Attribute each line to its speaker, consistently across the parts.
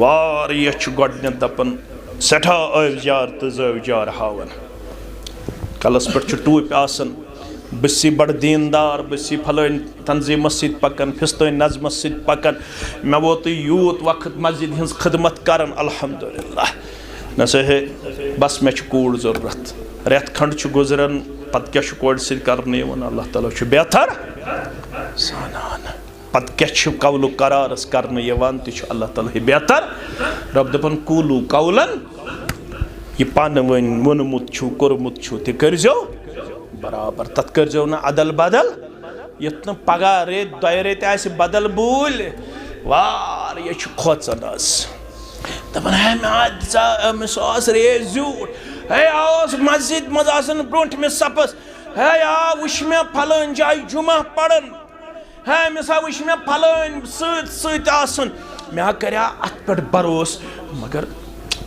Speaker 1: वारिया गोडन दपन सठा अवजार तो जवजार हावन कलस पे टूप आसन बसी बड़ दीनदार बसी फलन तंजीम सत पकन फिस्तन नज़म सत पकन मे वोत यूत वक्त मस्जिद हज खदमत कर अल्हम्दुलिल्लाह न सहे बस मे कूड़ जरूरत रेत खंड गुजरान पत क्या कोड़ सर अल्लाह ताला बेहतर सानान पत क्या कौल करारस कर अल्लाह ताला बेहतर रब दपन कूलू कौलन यह पान वन वोनमुत कोर्मुत तह करजो बराबर तथ करजो ना अदल बदल युत न पगह रेत दो रेत बदल बूल वार यह खोचन दपान है मिस रेत जूठ है आओस मस्जिद मज ब्रोट मे सपस है आ वुच मे फलन जाय जुमा पढ़न है मिसा वुच मे फलन सत मे कर्या अत पे भरोस मगर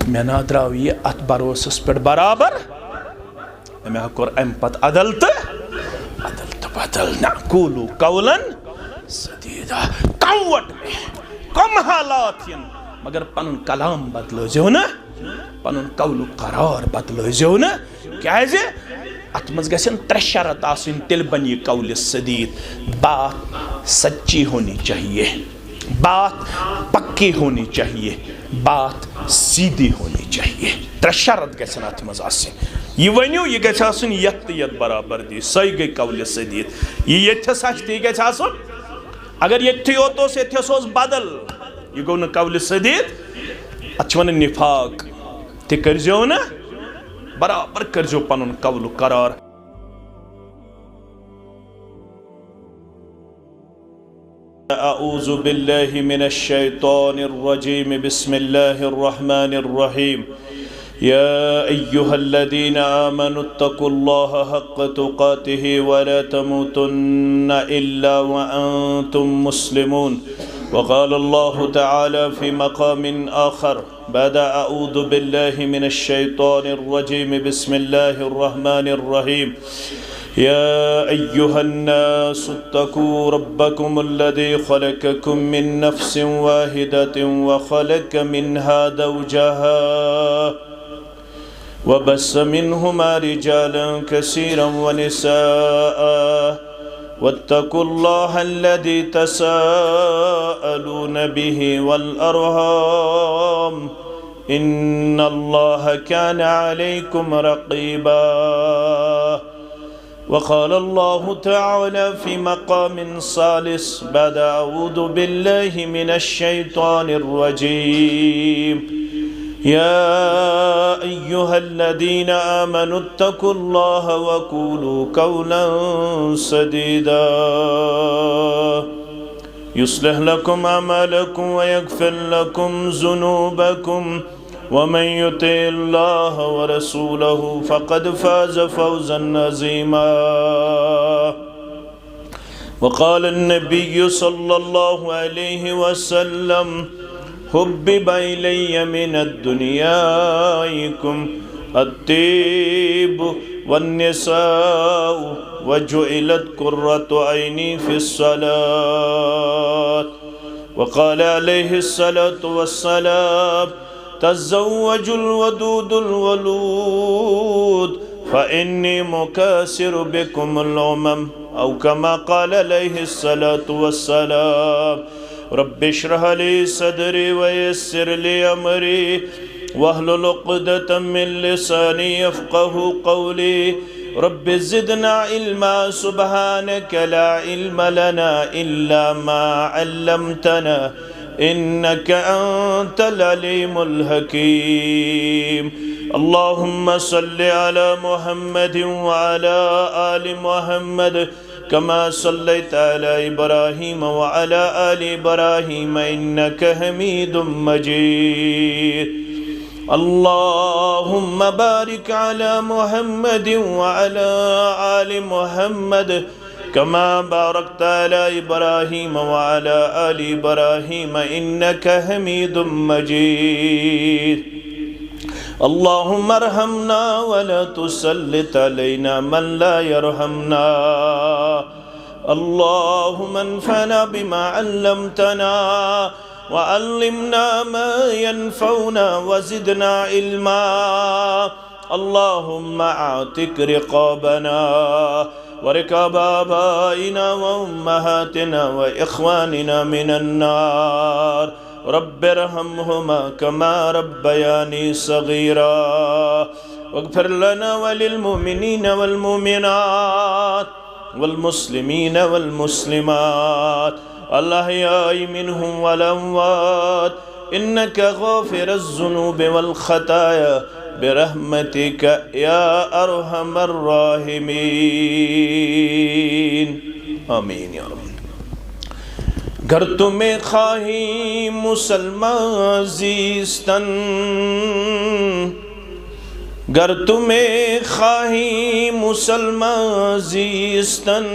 Speaker 1: मे ना द्राव यह अत भरोसस पे बराबर मे कोर अम पत अदल तो बदल ना कूलू कौलन सदीदा कौट में कम हालात मगर पन कलाम बदलो ना पन कौलू करार बदलो ना क्या अत मज गन त्रे शरत तेल बन यह कौल सदीद बात सच्ची होनी चाहिए बात पक्की होनी चाहिए बात सीधी होनी चाहिए त्रे शरत गन अत मज यह वनु यह गन यत बराबर दी सही गई कौल सदीद यह यथस गु अगर ये योत ये बदल यह गो न कौल सदीद अत वन निफाक तह करजो ना बराबर करजो पन कौल करार अऊज़ु बिल्लाहि मिनश शैतानिर रजीम बिस्मिल्लाहिर रहमानिर रहीम या अय्युहल्लज़ीना आमनुत्तकुल्लाह हक़्क़ तुक़ातिहि वला तमूतुन्ना इल्ला व अंतुम मुस्लिमून वक़ाल अल्लाहु तआला फ़ी मक़ामिन आख़र बाद अऊज़ु बिल्लाहि मिनश शैतानिर रजीम बिस्मिल्लाहिर रहमानिर रहीम या अय्युहन्नासु इत्तक़ू रब्बकुमुल्लज़ी ख़लक़कुम मिन नफ़्सिन वाहिदतिन व ख़लक़ मिन्हा ज़ौजहा वबस्स मिन्हुमा रिजालन कसीरन व निसाअ वत्तक़ुल्लाह अल्लज़ी तसाअलून बिही वल अरहाम इन्नल्लाह कान अलैकुम रक़ीबा वक़ाल अल्लाहु तआला फ़ी मक़ामिन सालिस बाद अऊज़ु बिल्लाहि मिनश शैतानिर रजीम या अय्युहल्लज़ीना आमनुत्तकुल्लाह व क़ूलू क़ौलन सदीदा युस्लिह लकुम अमालकुम व यग़फ़िर लकुम ज़ुनूबकुम वमन युतिइल्लाह व रसूलहु फ़क़द फ़ाज़ फ़ौज़न अज़ीमा वक़ाल अन्नबिय्यु सल्लल्लाहु अलैहि वसल्लम हुब्बिब इलय्या मिनद्दुनियाइकुम अत्तीबु वन्निसाउ वजुइलत कुर्रतु ऐनी फ़िस्सलात वक़ाल अलैहिस्सलातु वस्सलाम तज़व्वजुल वदूदुल वलूद फ़इन्नी मुकासिरु बिकुमुल उमम औ कमा क़ाल अलैहिस्सलातु वस्सलाम रब्बि इश्रह ली सदरी व यस्सिर ली अमरी वहलुल उक़दतम मिन लिसानी यफ़क़हू क़ौली रब्बि ज़िदना इल्मा सुब्हानक ला इल्म लना इल्ला मा अल्लमतना इन्नक अंतल अलीमुल हकीम अल्लाहुम्मा सल्लि अला मुहम्मदिन व अला आलि मुहम्मद कमा सल्लैता अला इब्राहीम व अला आलि इब्राहीम इन्नक हमीदुम मजीद अल्लाहुम्मा बारिक अला मुहम्मदिन व अला आलि मुहम्मद कमा बारकता अला इब्राहीम व अला आलि इब्राहीम इन्नक हमीदुम मजीद अल्लाहुम्मा अरहमना वला तुसल्लित अलैना मन ला यरहमना अल्लाहुम्मा अन्फअना बिमा अल्लमतना वअल्लिमना मा यनफउना वज़िदना इल्मा। अल्लाहुम्मा आतिक रिक़ाबना व रिक़ाब आबाइना व उम्महातिना व इख़वानिना मिनन नार। रब्बिरहमहुमा कमा रब्बयानी सगीरा वग़फिर लना वलिल मुमिनीन वल मुमिनात वल मुस्लिमीन वल मुस्लिमात अल अहयाइ मिनहुम वल अमवात इन्नका गाफ़िरुज़ ज़ुनूबि वल ख़ताया बिरहमतिका या अरहमर राहिमीन। आमीन या रब। गर तुम्हें खाही मुसलमान ज़ीस्तन, गर तुम्हें खाही मुसलमान ज़ीस्तन,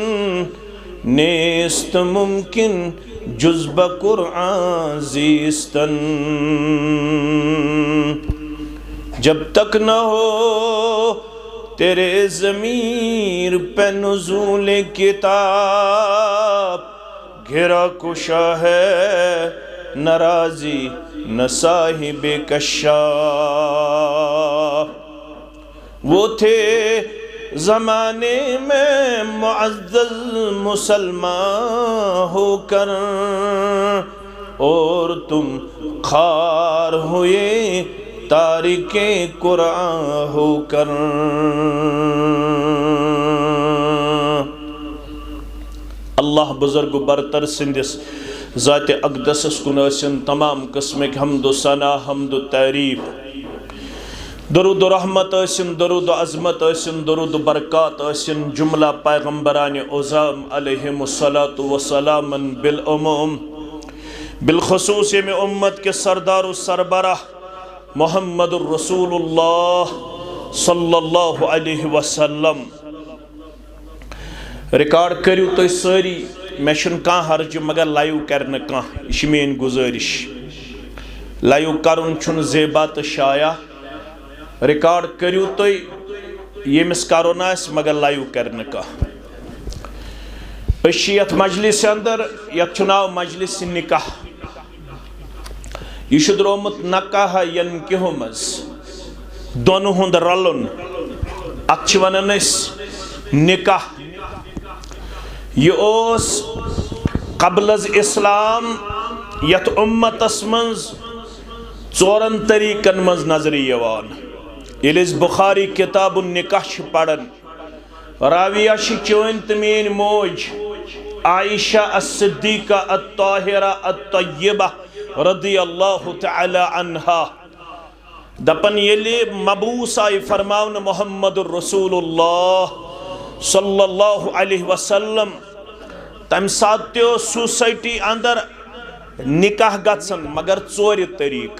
Speaker 1: नेस्त मुमकिन जुज़्ब कुरआन ज़ीस्तन। जब तक न हो तेरे ज़मीर पे नुज़ूल किताब, घेरा कुशा है नाराज़ी न साहिबे कश्शाफ। वो थे ज़माने में मुअज़्ज़ज़ मुसलमान होकर, और तुम खार हुए तारिके कुरान होकर। अल्लाह बुज़ुर्ग बरतर सिंदिस ज़ात अक़दस कुन ٲसिन तमाम क़िस्मक हम्दो सना हम्दो तारीफ़। दरूद रहमत ٲसिन, दरूद अज़मत ٲसिन, दरूद बरक़ात ٲसिन जुमला पैगम्बरान उज़ाम अलैहिमुस्सलातु वस्सलाम बिल उमूम, बिलख़ुसूस में उम्मत के सरदार सरबराह मुहम्मदुर रसूलुल्लाह सल्लल्लाहु अलैहि वसल्लम। रिकॉर्ड करियो तो सारी, मे कह हर्ज मगर लाइव कर कह, यह मेन गुजारिश। लाइव करुन ज़ेबा तो शाया, रिकॉर्ड करियो तो यमिस करुन मगर लाइव कर कह। यथ मजलिस अंदर यथ नाव मजलिस निकाह। यह द्रोमुत नकाह यनकिहु मज दोन हुंद रलुन, अत वनान निकाह। यह क़ब्ल इस्लाम यथ उम्मतस मज चोरन तरीकन मज नजर यवान। ये बुखारी किताबुन निकाह पढ़न, राविया चोन तो मेन मोज आयशा as-सिद्दीक़ा अत-ताहिरा अत-तय्यबा रज़ियल्लाहु तआला अन्हा दपन येले मबूस आय फरमावन मुहम्मदुर रसूलुल्लाह सल्लल्लाहु अलैहि वसल्लम। तम सात सोसाइटी अंदर निकाह गसन मगर चोर तरीक,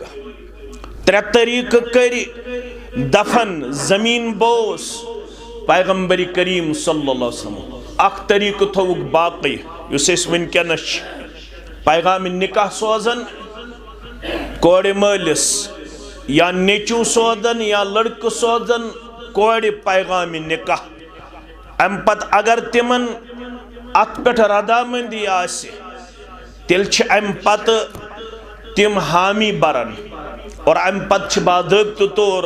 Speaker 1: त्रे तरीक कर दफन जमीन बोस पैगम्बरी करीम सल्लल्लाहु अलैहि वसल्लम। अख तरीक थोक बाकी युस वनकनस पैगाम निकाह सोजन कोड़ मलिस या नेचू सोजन या लड़क सोजन कोड़ पैगाम निकाह। अम पत अगर तिमन अत पे रदामंदी आसे तेल अम पत तिम हामी बरन, और अम पत बाज़ाब्त तौर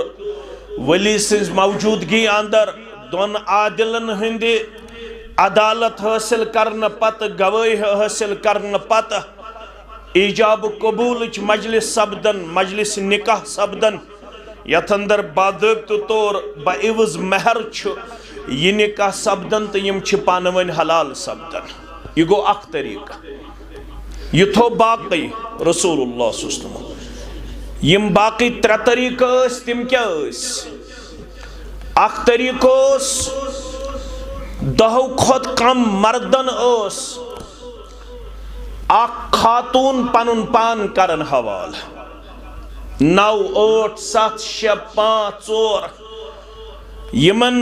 Speaker 1: वली सिंज मौजूदगी अंदर दोन आदिलन हंदे अदालत हासिल करने पत, गवाही हासिल करने पत ईजाब कबूल मजलिस सपदन, मजलिस निकाह सपदन। यथ अंदर बाज़ाब्त तौर बइवज महर यह निकाह सपदन तो यम पान वन हलाल सपदन। यह गो अख तरीका। यह थो बाकी रसूलुल्लाह सल्लल्लाहु अलैहि वसल्लम। यम बाकी त्रे तरीका तिम क्या अख तरीका दहो खुद कम मर्दन अख खातून पनुन पान करन हवाल 9 8 7 6 5 4 यमन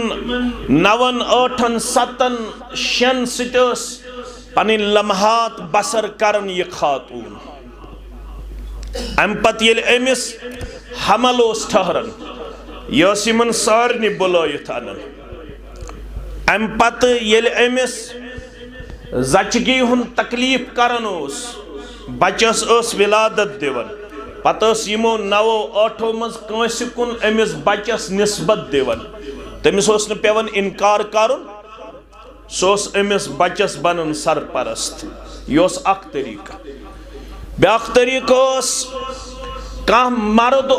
Speaker 1: 9 8 7 6 सतस पन लम्हात बसर करन यह खातून। अम पत येल अमिस हमल ठहरन यमन सारनि बुलायित अनन। अम पत येल अमिस जचगी हुन तकलीफ करन बचस विलादत दिवन पत यमो 9-8 मज कंस कुन अमिस बचस निस्बत दिवन तमिस न पेवन इनकार करुन सोस अमिस बचस बनन सरपरस्त यह अख तरीका ब्याख तरीका कह मर्द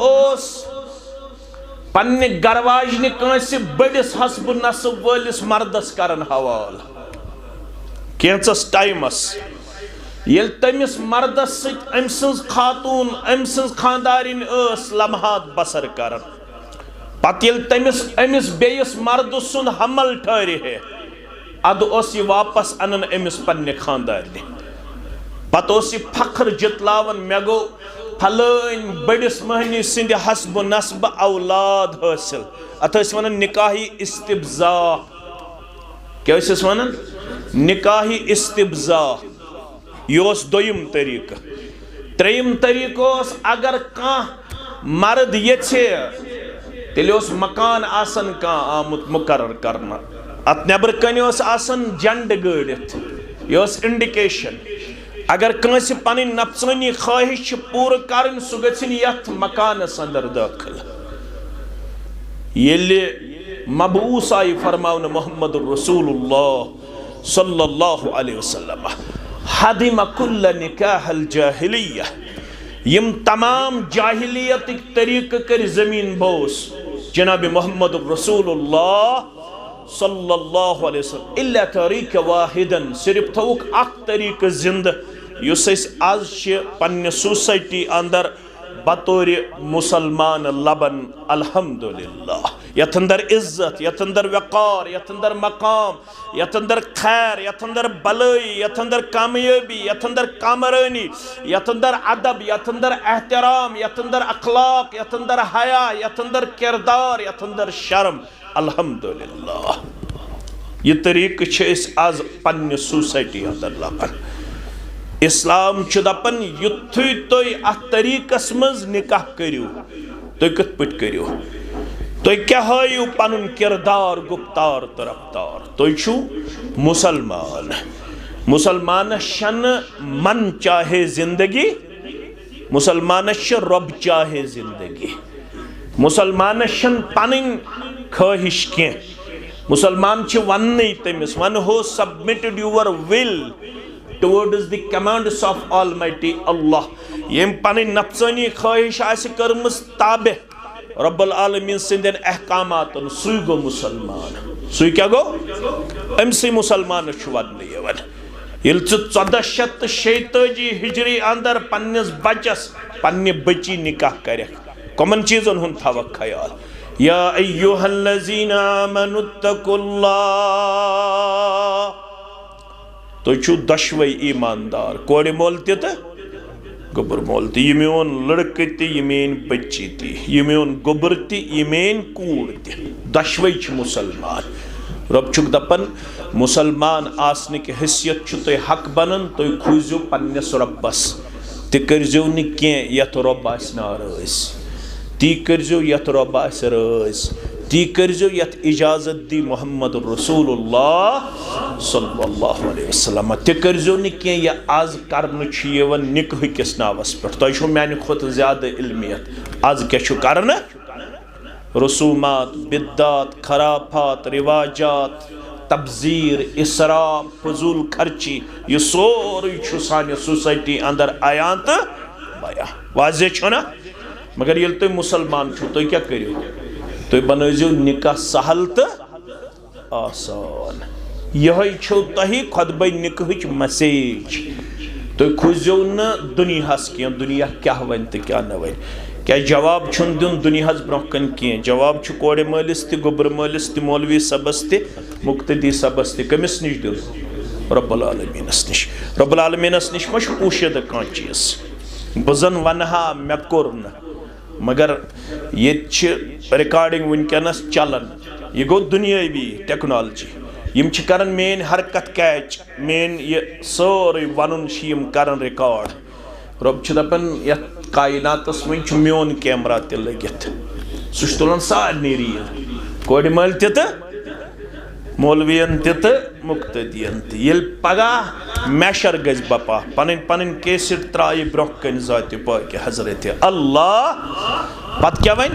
Speaker 1: पन्ने गरवाजन कंस बड़िस हसब नसब वलिस मर्दस करन हवाल कैंचस टाइमस ये तमिस मर्दस अम सज खातून अम सज खानदारिन लम्हात बसर करन पत ये तमिस अमिस बेयस मर्द सुन हमल ठहरे है अद यह वापस अनन अमिस पन्ने खानदारिन पत फख्र जितलावन मे गो फलान बड़िस महनी सिंध हसब नस्ब औलाद हासिल अत वन निकाही इस्तिब्जा क्या वन निकाही इस्तिब्जा यह दोयम तरीक त्रेयम तरीक अगर कह मर्द ये तेल मकान आसन कह आमुत मुकर्रर करना अत नबर कन जंड गड़ित यह इंडिकेशन अगर कंस पन नफसानी ख्वाहिश पूर कर सह गथ मकान अंदर दाखिल ये मबूस आई फरमावन मोहम्मद रसूलुल्लाह सल्लल्लाहु अलैहि वसल्लम हदिम कुल्ल निकाहल जाहिलिया यम तमाम जाहिलियत तरीक कर जमीन बोस जनाब मोहम्मद रसूलुल्लाह सल्लल्लाहु अलैहि वसल्लम इल्ला तरीक वाहिदन सिर्फ थोक अख तरीक जिंद युस आज पन्ने सोसाइटी अंदर बतौर मुसलमान लबन अल्हम्दुलिल्लाह यथ अंदर इज्जत यथ अंदर वक़ार यथ अंदर मकाम यथ अंदर खैर यथ अंदर भलाई यथ अंदर कामयाबी यथ अंदर कामरानी यथ अंदर अदब यथ अंदर एहतराम यथ अंदर अखलाक यथ अंदर हया यथ अंदर किरदार यथ अंदर शर्म अल्हम्दुलिल्लाह ये तरीक आज पन्ने सोसाइटी अंदर लबन इस्लाम दपन युथु तुम अत तरीकस मज निकाह करियो तुम कत पट करियो तुम क्या हायु पनुन किरदार गुप्तार तो रफ्तार तुम मुसलमान मुसलमान शन मन चाहे जिंदगी मुसलमान रब चाहे जिंदगी मुसलमान शन पन ख्वाहिश क्या मुसलमान वन तमिस वन हो submitted your will towards the commands of Almighty Allah यम पन नफसानी ख्वाहिश आस कर्मस ताबे रब्बुल आलमीन सिंदन अहकामातन सुई गो मुसलमान सुई क्या गो अमसे मुसलमान वन ये 1446 हिजरी अंदर पन्नस बचस पन्ने बची निकाह कर कमन चीजन हुन थव ख्याल या अय्युहल्लज़ीना आमनुत्तकुल्लाह तुम दशवे ईमानदार कोड़ मोल तो गोबर मोल तो यह मोन लड़क तो मेन बच्ची तो मोन गोबर तो मेन कूड़ तो दशवे मुसलमान रब चुक दपन मुसलमान आसनिक हैसियत तुम हक बनन तुम खूजो पन्नस रब्बस तह करजो नह यथ रब आस नाराज ती करजो यथ रब आस राज ती करजो यथ इजाजत दी मोहम्मद रसूलुल्लाह सल्लल्लाहु अलैहि वसल्लम ती करजो न यह आज करन निकाह किस नावस पे तुम माने खुद ज्यादा इल्मियत आज क्या करन रसूमात बिद्दात खराफात रिवाजात तब्जीर इसराफ फजूल खर्ची यह सोरे साने सोसाइटी अंदर आयान तो बया वाजे ना मगर ये तुम मुसलमान तुम क्या करो तुम बनजो निकाह सहल तो आसान यह तुह खुतबे निकाह मैसेज तुम खुजो न दुनियास क्या दुनिया क्या वन तो क्या न वन क्या जवाब दिन दुनियास ब्रोह कन कह जवाब कोड़े मालिस तो गोबर मालिस तो मौलवी सबस तो मुक्तदी सबस तो कमिस निश दिन रब्बुल आलमीनस निश रब्बुल आलमीनस निश मा पोशीद कह चीज बजन वनहा मे कोर न मगर ये रिकॉर्डिंग वनकस चलान यह गो दुनियावी टेक्नोलॉजी यम कर मेन हरकत कैच मेन ये सारे वन कर रिकॉर्ड रब दपान ये कायनातस वन मोन कैमरा त लगित सह तुलान सारे रील कोड़ मल तो मौलवियन तो मुक्तदियन ये पगह मैशर गज बपा पन पन केसट त्राय ब्रोह कन जात पाक हजरत अल्लाह पत क्या वन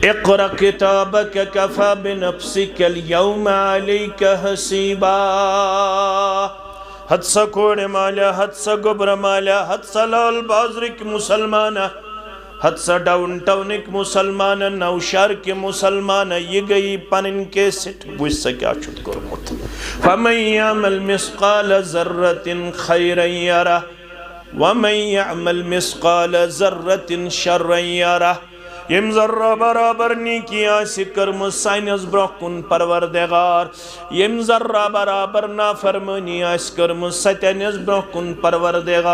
Speaker 1: इक़रा किताबक कफ़ा बिनफ्सिकल यौमा अलैका हसीबा हद सा कोड़े माला हद सा गोबर माला हद सा लाल बाजरिक मुसलमाना हद सा डाउन टाउनिक मुसलमान नौशहर के मुसलमान ये गई पन के सिट बुझ क्या छुट कोरमुत फमन यअमल मिस्काल ज़र्रतिन खैरन यरा वमन यअमल मिस्काल ज़र्रतिन शर्रन यरा यम जर्रा बराबर नीकी आसि कर्म साइनस ब्रोकुन परवरदिगार यम जर्रा बराबर नाफरमानी आसि कर्म सतनस ब्रोकुन परवरदिगार।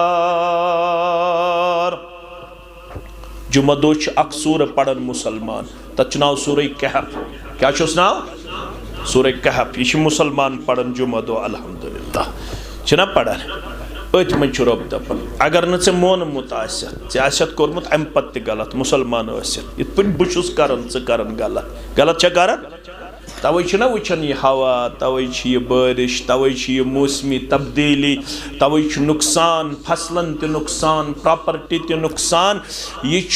Speaker 1: जुमा दो अख सूर पढ़न मुसलमान तथ नाव सूर कहफ क्या नाव सूर कहफ यह मुसलमान पढ़न जुमा दो अल्हम्दुलिल्लाह पढ़न अत मन रब दपान अगर ने मोनमुत कोर्मुत अम पत्त गलत मुसलमान इत बहुत करान करान गलत गलत करान तवे वुचान यह हवा तवे यह बारिश तवे यह मौसमी तब्दीली तवे नुकसान फसलन ते नुकसान प्रॉपर्टी ते नुकसान यह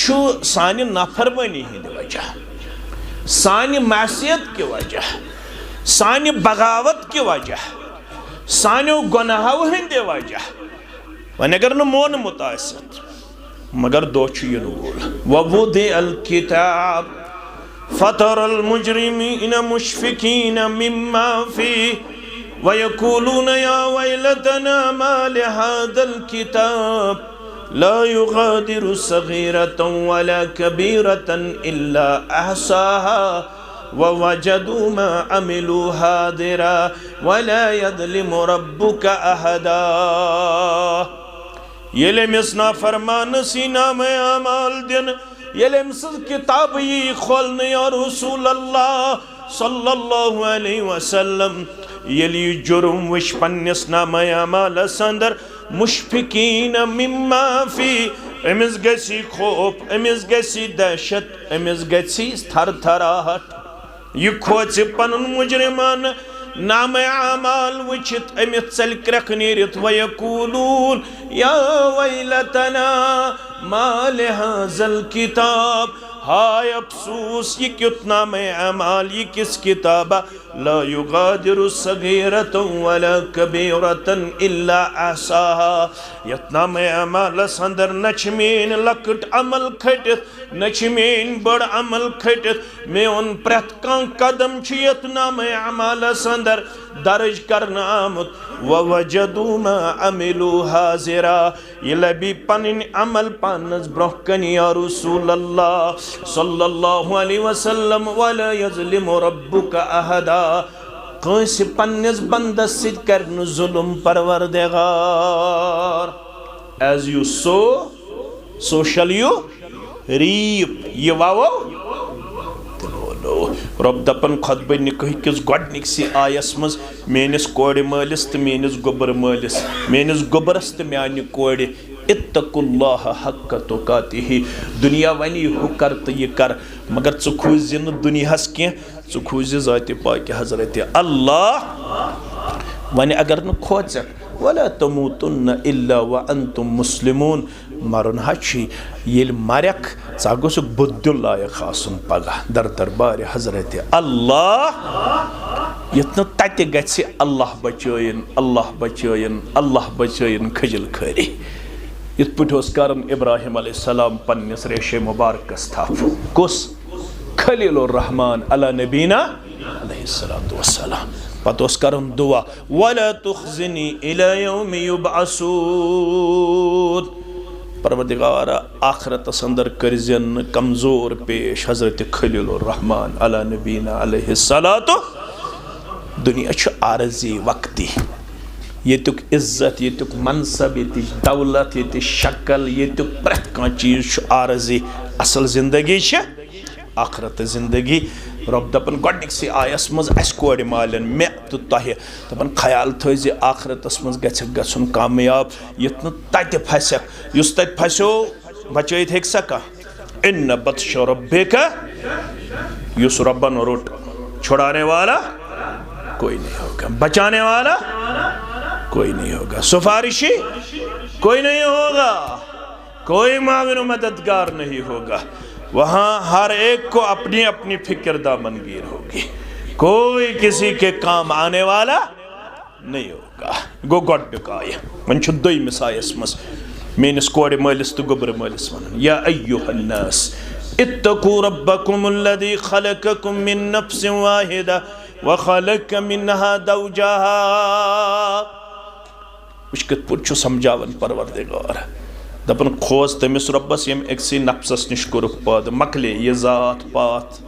Speaker 1: सान नाफरमानी हंद वजह सान मासियत के वजह सान बगावत के वजह सानो गुनाहों हंद वजह वन अगर न मोनमुत मगर दो ववुदि अल किताब फतरल मुजरिमीन मुशफिकीन मिम्मा फीह वयक़ूलून या वैलतना मा लिहाज़ल किताब ला युग़ादिरु सग़ीरतन वला कबीरतन इल्ला अहसाहा ववजदू मा अमिलू हादिरा वला यज़लिमु रब्बुका अहदा। येले मिसना फरमान सीना में अमाल दिन येले मिसल किताब ये खोलने या रसूल अल्लाह सल्लल्लाहु अलैहि वसल्लम येली जुर्म विश पन्निस नामे अमाल संदर मुशफिकीन मिम्मा फी अमिस गसी खौफ अमिस गसी दहशत अमिस गसी थरथराहट यह खोच पन मुजरिमान नाम आमाल वचित अमित चल क्रक नीरित वयक़ूलून या वैलतना मा लिहाज़ल किताब हाय अफसोस ये क्युत नाम आमाल ये किस किताब ला युग़ादिरु सग़ीरतन वला कबीरतन इल्ला अहसाहा यत नाम आमाल अंदर न मेन लकट अमल खटित न मेन बड़ अमल खटित मे उन प्रत कदम यत नाम आमाल अंदर दर्ज करना आमुत ववजदू मा अमिलू हाज़िरा ये लबी पन अमल पानस ब्रोह कन या रसूल अल्लाह सल्लल्लाहु अलैहि वसल्लम वला यज़लिमु रब्बुका अहदा कस पन्निस बंदस सित करन जुल्म परवरदिगार as you sow shall you reap ये वावो रब दपन खुतबे निकाह किस गोडनिकसी आयस मज मेनिस कोड़ मालिस तो मेनिस गोबर मालिस मेनिस गोबरस तो म्यानि कोड़ इत्तकुल्लाह हक्क तुकातिही दुनिया वनी हु कर तो यह कर मगर चु खूज न दुनियास कह चु खूज ज़ात पाक हजरत अल्लाह वन अगर न खोच वला तमूतुन्न इल्ला व अंतुम मुस्लिमून मरुन ये मरक चा गोसुक बुद्दु लायक आसुन पगह दर दरबार हजरत अल्लाह यत तत गछि अल्लाह बचयन अल्लाह बचयन अल्लाह बचयन खजिल खरी इत पठोस करन इब्राहिम अलैहिस्सलाम पन्निस रेशे मुबारकस थाफ कुस खलीलुर रहमान अला नबीना अलैहिस्सलातु वस्सलाम पतोस करन दुआ वला तुखज़िनी इला यौमि युबअसून परवरदिगार आखिरत अंदर करजन कमजोर पेश हजरत खलीलुर रहमान अला नबीना अलैहिस्सलातु दुनिया छु आरजी वक्ती येतुक इज्जत येतुक मनसब ये दौलत ये शक्ल येतुक प्रत कह चीज छु आरजी असल जिंदगी छ आखिरत जिंदगी रब दपन गोडनिकसी आयस मज अस कोड़ मालन मे तो तह दपन ख्याल थो आखिरतस मज गछन कामयाब यत तत फसक युस तत फसो बचत हेक सका इन बत्श रब्बिका युस रब्बन रोट छुड़ाने वाला कोई नहीं होगा बचाने वाला कोई नहीं होगा, सिफारिशी कोई नहीं होगा, कोई माविन मददगार नहीं होगा। वहाँ हर एक को अपनी अपनी फिक्र दामनगीर होगी, कोई किसी के काम आने वाला नहीं होगा। गो गोडनुक आय वन दोयमिस आयस मस मेनिस कोड़ मालिस तो गोबर मालिस वन या अय्युहन्नास इत्तकू रब्बकुमुल्लज़ी खलक़कुम मिन नफ्सिन वाहिदा व खलक़ मिन्हा ज़ौजहा। मुश्किल पुछ समझावन परवरदिगार दपन खोज तमिस रब्बस यम एक्सी नफ्सस निश कोरुख पैदा, मकले ये जात पात,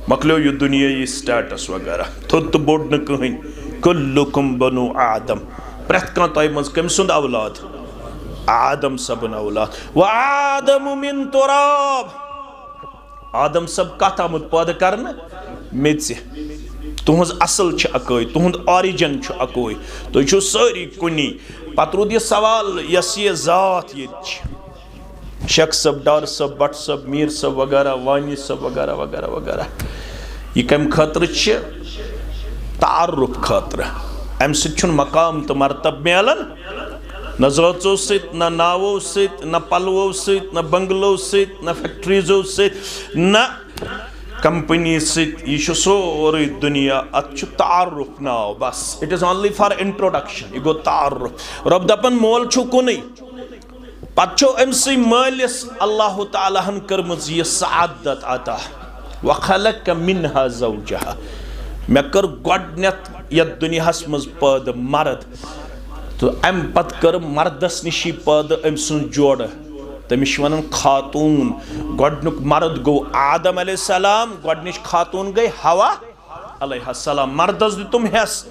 Speaker 1: मकलो ये दुनियाई स्टेटस वगैरह, थोत तो बोड न कहीं। कुल्लुकुम बनु आदम, प्रत कान तय मज कम सुंद औलाद, आदम सबन औलाद, व आदम मिन तुराब, आदम सब कत आमुत पैदा करने मेज, तुहज असल छ अकोई, तुहद ऑरिजिन छ अकोई, तुम छो सारी कुनी। पत रूद यह सवाल यस ये जात ये शेख सब, डार सब, बट सब, मीर सब वगैरह, वानी सब वगैरह वगैरह वगैरह, यह कम खतर तारुफ खतर, अम सुन मकाम तो मरतब मिलन न ज़ाचो सत, न नावो सत, न पलवो सत, न बंगलो सत, न फैक्ट्रीजो सत, न कंपनी सत, यह सोरे दुनिया अत तारुफ नाव बस, it is only for introduction, यह गो तारुफ। रब दपन मोल छु कुन पो अमस मालिस अल्लाह ताला हन कर्मज यह सआदत अता, व खलक़ मिन्हा ज़ौजहा, मे कर गोडनेथ यथ दुनियास मज पैदा मर्द, तो अम पत कर मर्दस निशी पैदा अम सुन जोड़, तमिश वन खातून। गोडनुक मर्द गो आदम अलैहिस्सलाम, गोडनिश खातून गई हवा अलैहिस्सलाम। मर्दस तुम हेस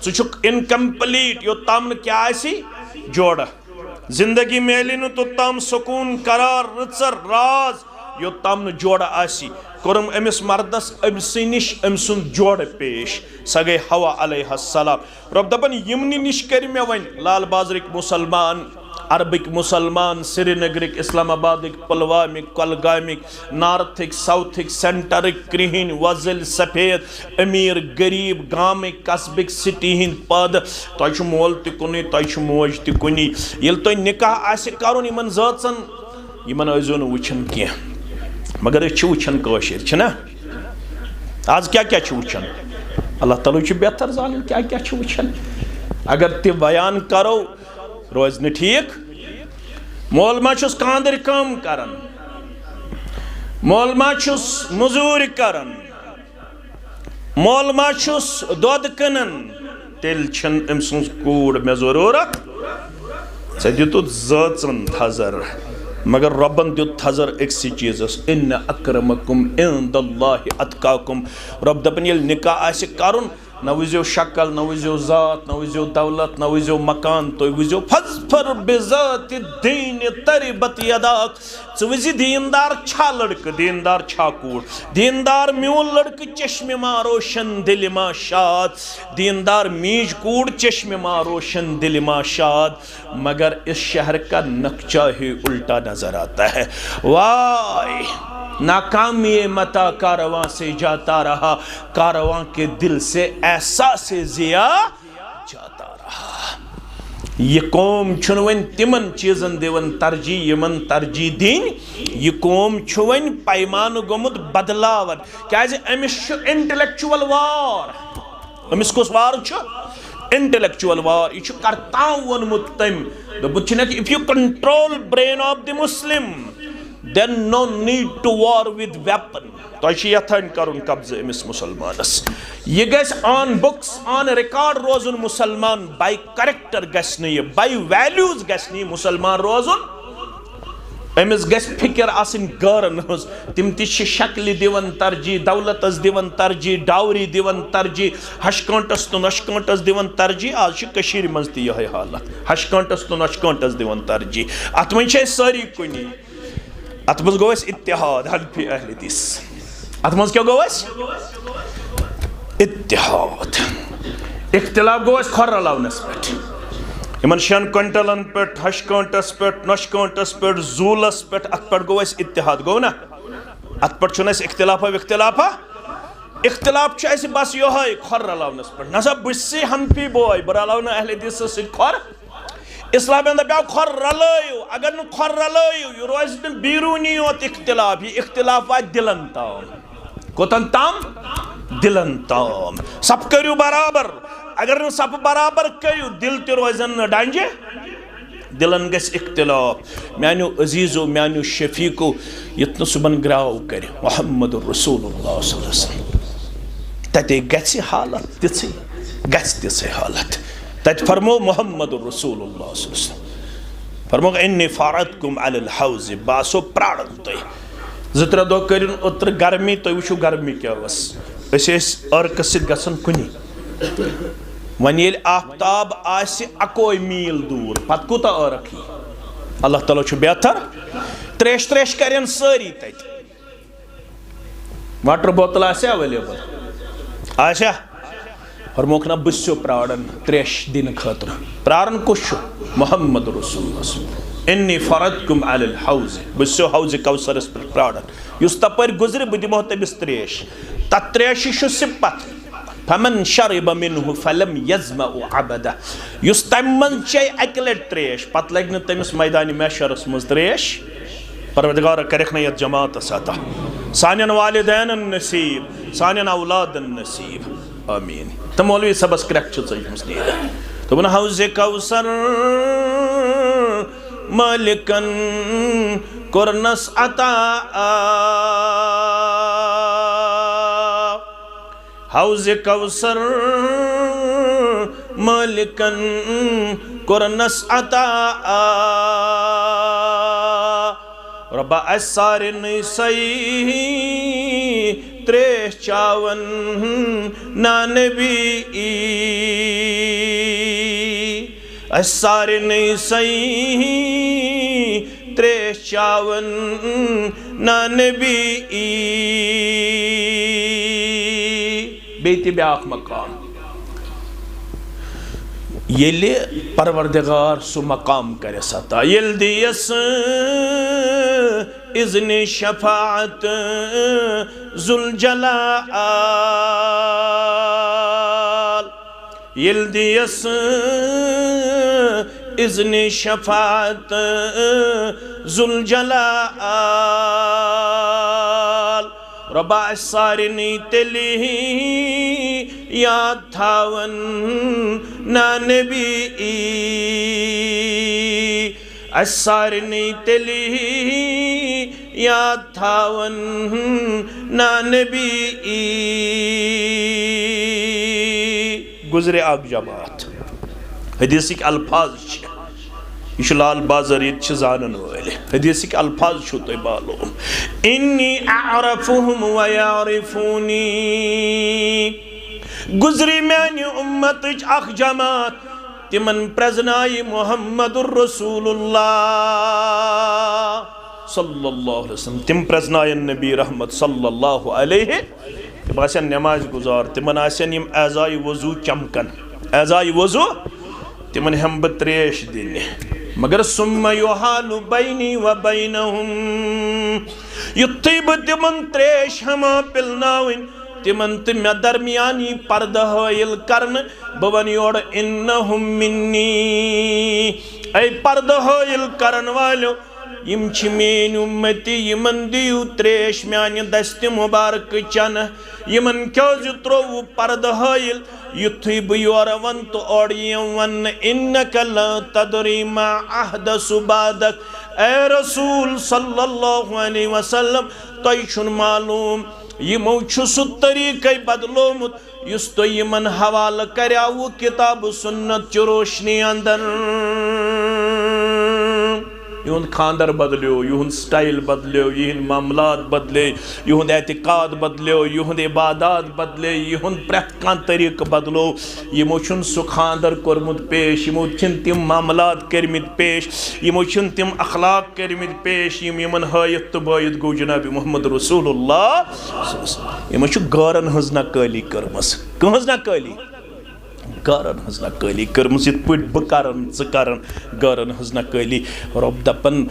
Speaker 1: चुक इनकम्प्लीट योत्ताम क्या आसी जोड़, जिंदगी मेली नु तोत्ताम सुकून करार रचर राज योत्ताम जोड़ आसी। कोरम अमिस मर्दस अमस निश अम सुन जोड़ पेश, स गई हवा अलैहिस्सलाम। रब दपन यमनि निश कर मे वन लाल बाजरिक मुसलमान, अरबिक मुसलमान, श्रीनगरिक, इस्लामाबादिक, पुलवामिक, कुलगामिक, नॉर्थिक, साउथिक, सेंटरिक, क्रिहिन, वजिल, सफेद, अमीर, गरीब, गामिक, कस्बिक, सिटी हिंद पद, तुम मोल तुनि, तुम मोज तुनि। ये तुम निकाह आसे करुन यमन जाचन यमन आजो न वुचन कह, मगर वुचन कशिर छना। आज क्या क्या वुचन, अल्लाह ताला बेहतर जान क्या क्या वुचन। अगर तह बयान करो रोज न ठीक। मोल मा कांदर कम करन, मोल मा मजूर करन, मोल मा दोद कनन, तेल छन अम सुन कूड़ मे जरूरत। ऐ दितुत जाचन थजर, मगर रबन दुत थजर अक्सी चीजस, इन्न अक्रमकुम इंदल्लाहि अतकाकुम। रब दपन येल निकाह आसे करुन, न वुजो शक्ल, न वुजो जात, न वुजो दौलत, न वुजो मकान, तो वुजो फजफर बिजात दीन तरिबत यदाक। वुजि दीनदार छा लड़क, दीनदार छा कूड़, दीनदार म्यूल लड़क चश्मे मा रोशन दिल मा शाद, दीनदार मीज कूड़ चश्मे मा रोशन दिल मा शाद। मगर इस शहर का नक्शा ही उल्टा नजर आता है। वाह नाकामी मता कारवां से जाता रहा, कारवां के दिल से ऐसा से जिया जाता रहा। ये कौम छुन वन तिमन चीजन दिवन तरजी यमन तरजी दिन, ये कौम छु वन पैमान गोमुत बदलावन। क्या अमिस इंटेलेक्चुअल वार, अमिस कुस वार छु इंटेलेक्चुअल वार। यह करता वोनमुत तम दोपुत if you control brain of the Muslim then no need to war with weapon। तो यथन करुन कब्ज़े अमिस मुसलमानस। यह गस on books on record रोजुन मुसलमान, by character गस नहीं, by values गस नहीं मुसलमान रोजुन। अमिस गस फिक्र आसिन गरन हज, तिम तिश शक्ल दिवन तरजी, दौलतस दिवन तरजी, डावरी दिवन तरजी, हशकांटस तो नशकांटस दिवन तरजी। आज कशीर मज ति यह हालत, हशकांटस तो नशकांटस दिवन तरजी। अत मन सारी कुनी, अत मज गो इत्तिहाद हल्फी अहल हदीस, अत मज क्या गो इत्तिहाद। इख्तिलाफ गो खर लावनस पे, इन शेन क्विंटलन पे, हशकांटस पे, नशकांटस पे, जूलस पे, अत पे गो इत्तिहाद गो ना। अत पे इख्तिलाफा विख्तिलाफा इख्तिलाफ छ बस योहै खर रलावनस पे नसा बसी हनफी बोय बह रलाव अहले हदीस सत खर इस्लाम दपाव खर रलयू अगर न खर रलयू यह रोज बीरूनी योत इख्तिलाफ यह इख्तिलाफ वात दिलन ताम कोतन ताम दिलन ताम सप करू बराबर अगर न सप बराबर करू दिल त रोजन न डांजे दिलन गस इख्तिलाफ मानो अजीजो मानो शफीको यत सुबन ग्राव कर मोहम्मद रसूलुल्लाह सल्लल्लाहु अलैहि वसल्लम तते गछि हालत तिछि गछि तिछि हालत तत फरमो मोहम्मद रसूलुल्लाह सल्लल्लाहु अलैहि वसल्लम फरमो इन्नी फारतकुम अलल हौज बासो प्राणन तय जत्र दो करिन उत्र गर्मी तय वुशु गर्मी क्या वस अस अर्क सित गसन कुनी वन ये आफ्ताब आसि अकोई मील दूर पत कुता अर्क ही अल्लाह ताला छु बेहतर त्रेश त्रेश करें सारी तत वाटर बोतल आसे अवेलेबल आशा फरमोक ना बस्यो प्राड़न त्रेश दिन खतर प्रारन कुछ मोहम्मद रसूलुल्लाह इन्नी फरदकुम अलल हौज बस्यो हौज कौसरस पर प्राड़न युस तपर गुजर बह दिमो तमिस त्रेश तत त्रेश छु सिपत फमन शरिब मिन्हु फलम यज़मउ अबदा युस तमन चे अकले त्रेश पत लग न तमिस मैदान महशरस मज त्रेश परवरदिगार करख न यत जमात अता सानियन वालिदैन नसीब सानियन औलादन नसीब आमीन तो मौलवी सबस क्रैक चुस नीर तो बन हौज कौसर मालिकन कुरनस अता हौज कौसर मालिकन कुरनस अता रब्बा असारिन सही त्रेश चावन नानबी असारिन सही त्रेश चावन नानबी बेति ब्याख मकाम येले परवरदिगार सु मकाम करे सता येल दियस इज़्न शफाअत ज़ुल जलाल येल दियस इज़्न शफाअत ज़ुल जलाल रब्बा सारिनी तेली याद थावन नानबी असारिनी तेली याद थावन नानबी गुजरे आग जमात हदीसिक अल्फाज यह लाल बाजार ये जानन वाले हदीसिक अल्फाज छो तुम मालूम इन्नी अअरफुहुम व यारिफूनी गुजरी मानी उम्मत अख जमात तिमन प्रजनाई मोहम्मदुर रसूलुल्लाह सल्लल्लाहु अलैहि वसल्लम तिम प्रजनायन नबी रहमत सल्लल्लाहु अलैहि तिम आसन नमाज गुजार तिमन आसन यम अज़ाई वज़ू चमकन अज़ाई वज़ू तिमन हम त्रेश दिन मगर सुम्मा युहालु बैनी व बैनहुम युत्थी बह तिमन त्रेश हमा पिलनाविन तिमन तो मे दरमियानी पर्द हायल करन बह वन योर इन्नहुम मिन्नी ऐ पर्द हायल करन वालो यम छ मेन उम्मती यमन दियु त्रेश म्यान दस्त मुबारक चन यमन क्यों त्रोवु पर्द हायल युथी बह योर वन तो और वन इन्नक ला तदरी मा अहदसु बादक ए रसूल सल्लल्लाहु अलैहि वसल्लम तोय छुन मालूम यमो सु तरीक़ बदलोमुत युस तो यमन हवाल करावु किताब सुन्नत च रोशनी अंदर युहद खानदर बदलो युहद स्टाइल बदलो युहद मामलात बदले युहद एतिकाद बदलो युहद इबादात बदले युहद प्रत कान तरीक़ बदलो यमो छुन सु खानदर कोरमुत पेश यमो छन तिम मामलात करमित पेश यमो छन तिम अखलाक करमित पेश यमन हायत तो बायत गो जनाब मोहम्मद रसूलुल्लाह यमो छु गारन हज नकाली करमस कहज नकाली गारन हज नकाली करमस इत पट ब करन ज करन गारन हज नकाली रब दपन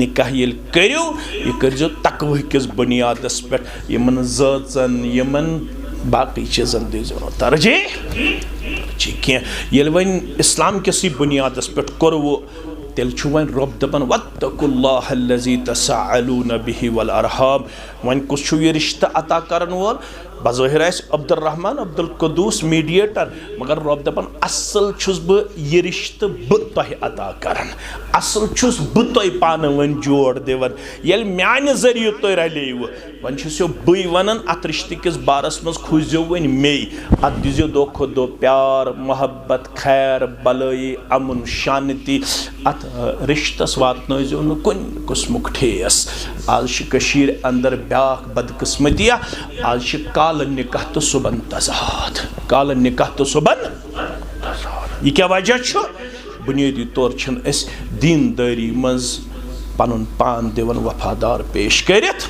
Speaker 1: निकाह येल करियो ये करजो तकवा किस बुनियादस पे यमन जाचन यमन बाकी चीज़न दीजो तरजी कह ये वन इस्लाम किस बुनियादस पे कोर वो तेल वन रब दपान वत्तकुल्लाहल्लज़ी तसाअलून बिही वल अरहाम वन कुछ ये रिश्ता अता करन वोल बज़ाहिर अब्दुर्रहमान अब्दुल कुद्दूस मीडिएटर मगर रब दपान असल छुस बह ये रिश्ते बह तोह अता करन असल छुस बह तोह पान वन जोड़ दिवन येल म्यान जरिए तुह रलेव वन छुसो बई वनन अत रिश्ते किस बारस मज खुजो वन मे अत दिजो दो खो दो प्यार मोहब्बत खैर भलाई अमन शांति अत रिश्तस वातनोजो न कुन कुस्मुक ठेस आज कशीर अंदर ब्याख बदकिस्मतिया आज काल निकाह तो सुबन तजाद काल निकाह तो सुबन यह क्या वजह बुनियादी तौर दीनदारी मज पन पान दिवन वफादार पेश करित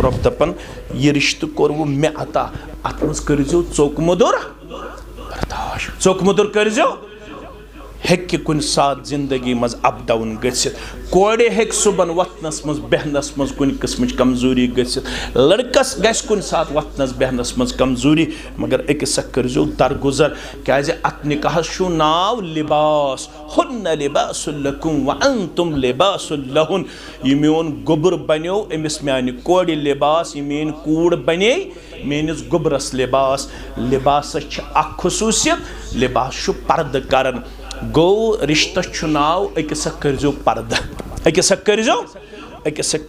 Speaker 1: रब दपन यह रिश्ते कोर वो मे अता अत मज करो चौक मुदुर बर्दाश्त चौक मुदुर करो हेक्के कुन साथ जिंदगी मज अप डाउन गसित कोड़े हेक सुबन वतनस मज बहनस मज कुन किस्मच कमजोरी गसित लड़कस गस कुन साथ वतनस बहनस मज कमजोरी मगर अकिस करजो दरगुजर क्या अत निकाह शु नाव लिबास हुन्न लिबासुल लकुम व अंतुम लिबासुल लहुन ये मेन गोबर बनो अमिस म्यानि कोड़े लिबास ये मेन कूड़ बने मेनिस गोबरस लिबास लिबास अख खुसूसियत लिबास पर्द करन गो रिश्ता नाव अकिस करजो पर्द अकिस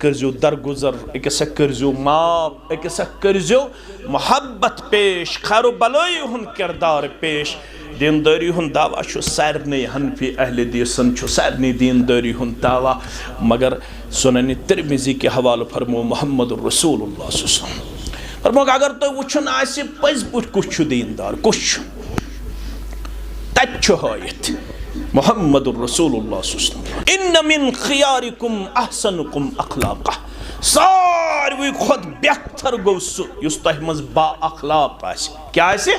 Speaker 1: करजो दरगुजर अकिस करजो माफ अकिस करजो मोहब्बत पेश खैर भलाई हुन किरदार पेश दीनदारी हुन दावा सारने हनफी अहले दीसन सारने दीनदारी हुन दावा मगर सुनन तिरमिज़ी के हवाले फरमो मोहम्मद रसूलुल्लाह फरमो अगर तो वुचन आसि पज पुट कुछ दीनदार कुछ तच्छ हायत मोहम्मद रसूलुल्लाह इन्न मिन खियारिकुम अहसनुकुम अखलाका सारवी खुद बेहतर गो सह तह मज बा अखलाक आसि क्या आसि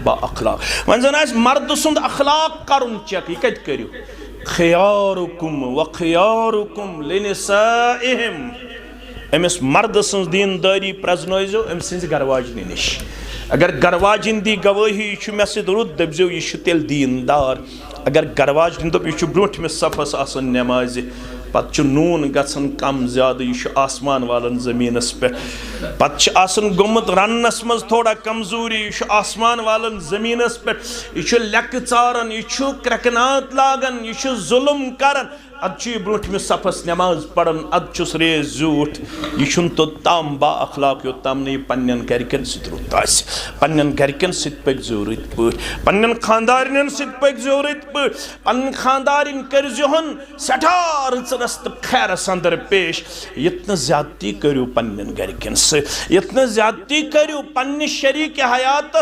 Speaker 1: बा अखलाक वन जन आसि मर्द सुंद अखलाक करुन चेक यह कत करियो खियारुकुम व खियारुकुम लिनिसाइहिम अमिस मर्द सं दीनदारी प्रजनोजो अम सिंज गरवाजनी निश अगर गरवाजिन दी गवाही मे रुद दपजो यह तेल दीनदार अगर गरवाजिन दोप यह ब्रोठमिस सफस आसन नमाज पत नून गसन कम ज्यादा यह आसमान वालन जमीनस पे पत गोमुत रन्नस मज थोड़ा कमजोरी यह आसमान वालन जमीनस पे यह लेक चारन यह क्रकनात लागन यह जुल्म करन अद ब्रोठमिस सफस नमाज पढ़न अद रेज जूठ यह तो तम बा अखलाक योतम न पन्न गरकन रुत पन्न गरकन पकजो रुत पे पन्न खानदारन पकजो रुत पे पन्न खानदारन करजोहन सठा रचनस तो खैरस अंदर पेश यत ज्यादती करो पन्न गरकन सत ज्यादती करो पन्न शरीक हयात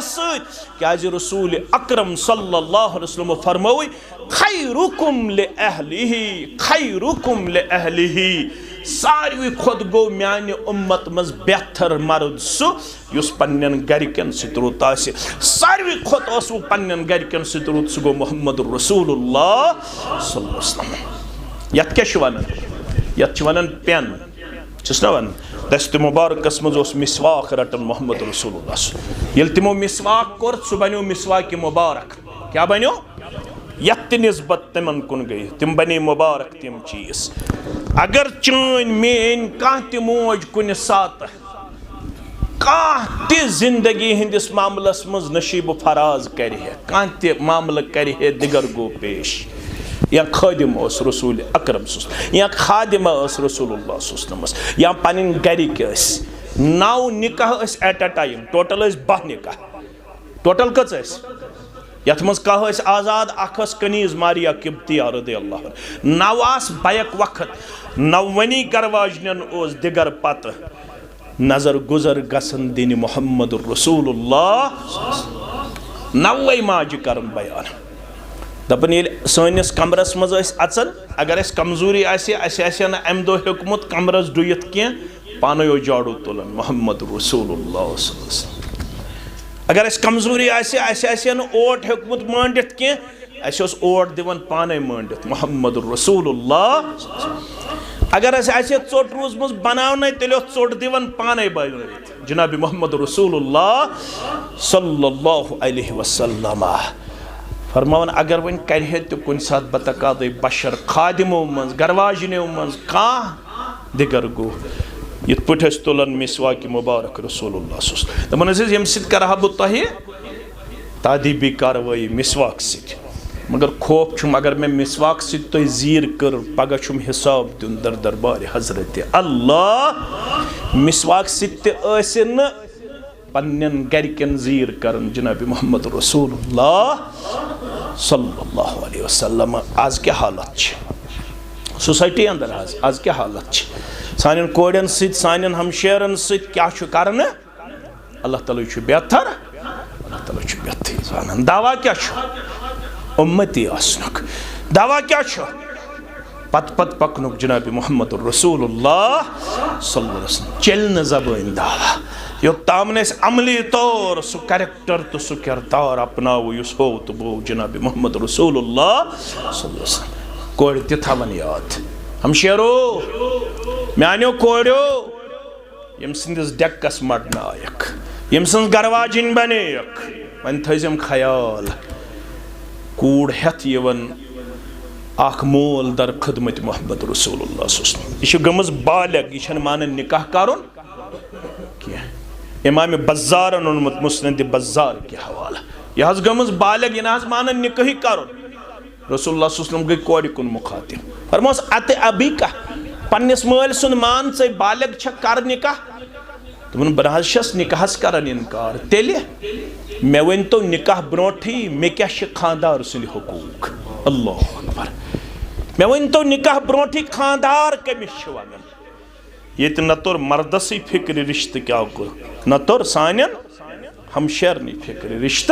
Speaker 1: क्या रसूल अकरम सल्लल्लाहु अलैहि वसल्लम फरमावे खैरुकुम लिअहलिही खैरुकुम लिअहलिही सारवी खुद गो म्यान उम्मत मज बेहतर मर्द सह पन्न गरकन रुत सारवी खुद पन्न गरकन रुत सह गो मोहम्मद रसूलुल्लाह सल्लल्लाहु अलैहि वसल्लम यत क्या वन यत वन पेन ना वन दस्त मुबारकस मज मिसवाक रटन मोहम्मद रसूलुल्लाह ये तिमो मिसवाक कोर सह बनो मिसवाक मुबारक क्या बनो यत निस्बत तिमन कुन गई तिम बने मुबारक तिम चीज अगर चान मेन कह ति मोज कुन सात कह जिंदगी हंदिस मामलस मज नशीब फराज कर कह ति मामल कर दिगर गो पेश या खादिम रसूल अकरम या खादिमा रसूलुल्लाह या पन गरिक 9 निकाह एट अ टाइम टोटल 12 निकाह टोटल कच यथ मज कह आजाद अखस कनीज मारिया किब्तिया रदियल्लाहु 9 आस बैक वक्त 9वनी गरवाजन दिगर पत नजर गुजर गसन दिन मोहम्मद रसूलुल्लाह 9 माज कर बयान दपन ये सनिस कमरस मज अचन अगर कमजोरी अम दो हेकुमुत कमरस डुयत कह पानो झाड़ू तुलन मोहम्मद रसूलुल्लाह अगर कमजोरी ओट हेकुमुत मांडित कह ओट दिवन पाने मांडित मोहम्मद रसूलुल्लाह अगर ऐसे चोट रोजमज बनाने तेल चोट दिवन पाने बनावित जनाब मोहम्मद रसूलुल्लाह सल्लल्लाहु अलैहि वसल्लम फरमान अगर वन करे तो कुन सात बतकाद बशर खादिमो मज गरवाजनो मज कह दिगर गो इत पे तुलान मिसवाक मुबारक रसूलुल्लाह दपान यम सह बह तह तादीबी कार्रवाई मिसवाक सत मगर खौफ छुम अगर मैं मिसवाक सत जीर कर पगह छुम हिसाब दिन दर दरबार हजरत अल्लाह मिसवाक सत पन्न गरकन जीर कर जनाब मोहम्मद रसूलुल्लाह सल्लल्लाहु अलैहि वसल्लम आज क्या हालत सोसाइटी अंदर आज क्या हालत सान कोड़न सान हमशेरन क्या करन अल्लाह ताला बेहतर अल्लाह ताला बेहतर जान दावा क्या उम्मती आसनुक दावा क्या पत पत पकनुक जनाब मोहम्मद रसूलुल्लाह सल्लल्लाहु अलैहि वसल्लम चल न ज़बान दावा योत्ताम ने अमली तौर सु कैरेक्टर तो सु किरदार अपनाओ युस हो तो वो जनाब मोहम्मद रसूलुल्लाह सल्लल्लाहु अलैहि वसल्लम कोड़ तिथावन याद हम शेरो म्यानो कोड़ो यम सिंदिस डेक्कस मडनायक यम सिंस गरवाजिन बनेयक वन थजम ख्याल कूड़ हेत यवन आख मोल दर खदमत मोहम्मद रसूलुल्लाह यह गमज बालग यह मान निकाह करुन इमाम बज़्ज़ारन ओनमुत मुस्नद बज़्ज़ार के हवाला यह गमज बालग यह मान निकाह करुन रसूलुल्लाह सल्लल्लाहु अलैहि वसल्लम गई कोड़ कुन मुखातिब फरमोस अत अभी का पन्निस माल सुन मान से बालग छ कर निकाह तुमन बरहस निकाहस करन इनकार तेले मे वन तो निकाह ब्रोठी मे क्या खानदार सुन हुकूक अल्लाह अकबर मे वन तो निकाह ब्रोठी खानदार कमिस वन ये नतुर मर्दसी फिक्र रिश्त क्या न तुर सान हमशेरनी फिक्र रिश्त